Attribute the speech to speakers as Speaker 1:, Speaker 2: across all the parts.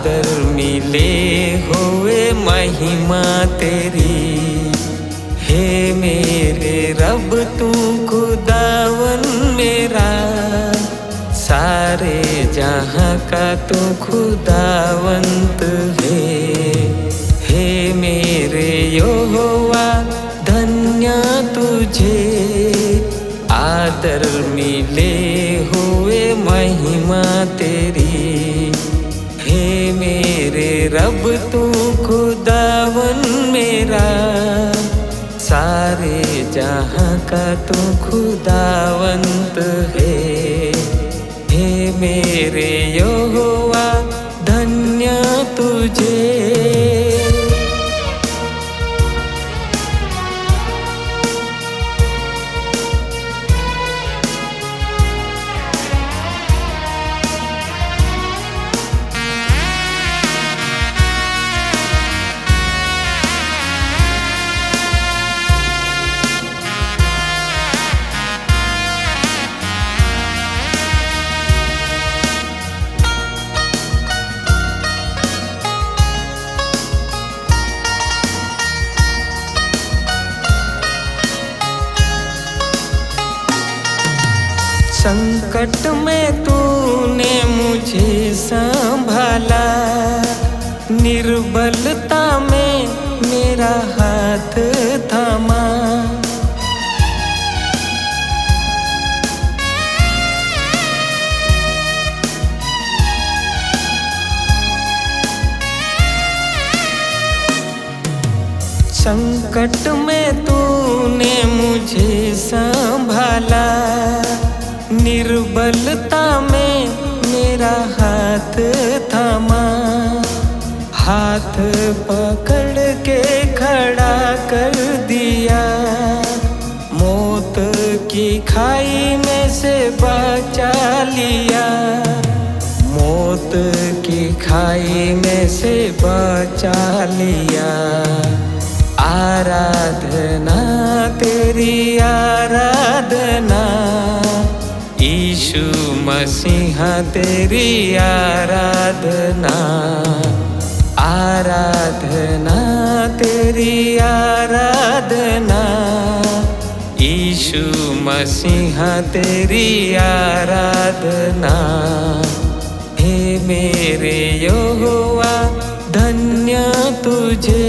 Speaker 1: आदर मिले हुए महिमा तेरी। हे मेरे रब तू खुदावन मेरा, सारे जहाँ का तू खुदावंत है। हे मेरे यहोवा धन्य तुझे, आदर मिले हुए महिमा तेरी। हे मेरे रब तू खुदावन मेरा, सारे जहाँ का तू खुदावंत है। हे मेरे यहोवा धन्य तुझे। संकट में तूने मुझे संभाला, निर्बलता में मेरा हाथ थामा। संकट में तूने मुझे संभाला, निर्बलता में मेरा हाथ थामा। हाथ पकड़ के खड़ा कर दिया, मौत की खाई में से बचा लिया। मौत की खाई में से बचा लिया। आराधना तेरी आराधना, यीशु मसीह तेरी आराधना। आराधना तेरी आराधना, यीशु मसीह तेरी आराधना। हे मेरे यहोवा धन्य तुझे।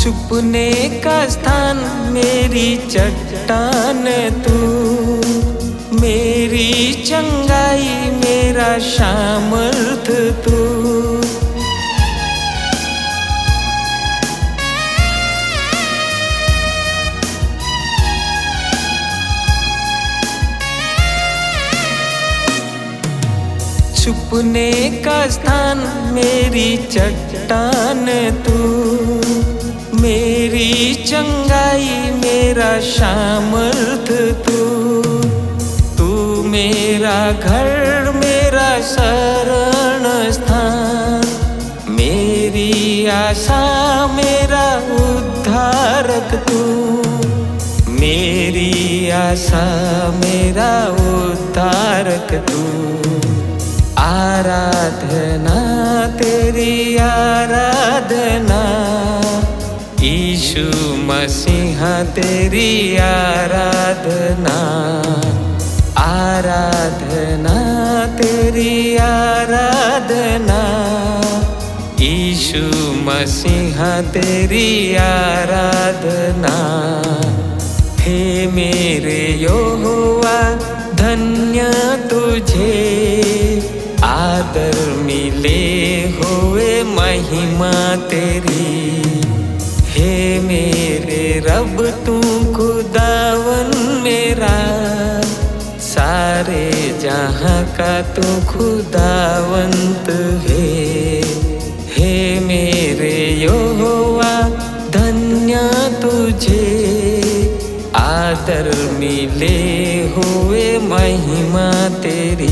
Speaker 1: छुपने का स्थान मेरी चट्टान तू, मेरी चंगाई मेरा सामर्थ तू। छुपने का स्थान मेरी चट्टान तू, मेरी चंगाई मेरा सामर्थ तू। तू मेरा घर मेरा शरण स्थान, मेरी आशा मेरा उद्धारक तू। मेरी आशा मेरा उद्धारक तू। आराधना तेरी आराधना, यीशु मसीह तेरी आराधना। आराधना तेरी आराधना, यीशु मसीह तेरी आराधना। हे मेरे यहोवा धन्य तुझे, आदर मिले हुए महिमा तेरी। हे मेरे रब तू खुदावन मेरा, सारे जहाँ का तू खुदावंत है मेरे यहोवा धन्य तुझे, आदर मिले हुए महिमा तेरी।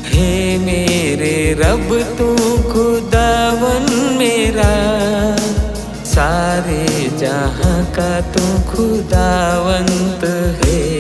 Speaker 1: हे मेरे रब तू खुदावन मेरा, सारे जहाँ का तू खुदावंत है।